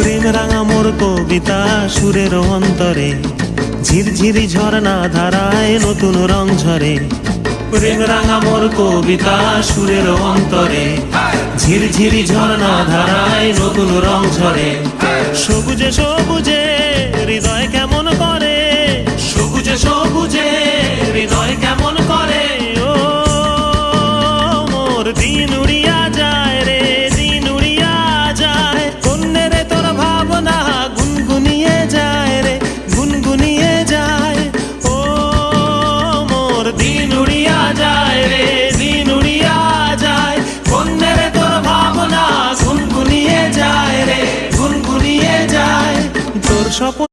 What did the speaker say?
প্রেম রাঙা মোর কবিতা সুরের অন্তরে, ঝিরঝিরি ঝরনা ধারায় নতুন রং ঝরে। প্রেম রাঙা মোর কবিতা সুরের অন্তরে, ঝিরঝিরি ঝরনা ধারায় নতুন রং ঝরে। সবুজে সবুজে হৃদয় কেমন করে, সবুজে সবুজে হৃদয় কেমন করে। ও মোর দিন উড়িয়া যায় রে, দিন উড়িয়া যায়। কন্যে রে তোর ভাবনা গুনগুনিয়ে যায় রে, গুনগুনিয়ে যায়। ও মোর দিন উড়িয়া যায় রে, দিন উড়িয়া যায়। কন্যে রে তোর ভাবনা গুনগুনিয়ে যায় রে, গুনগুনিয়ে যায়। তোর স্বপ্ন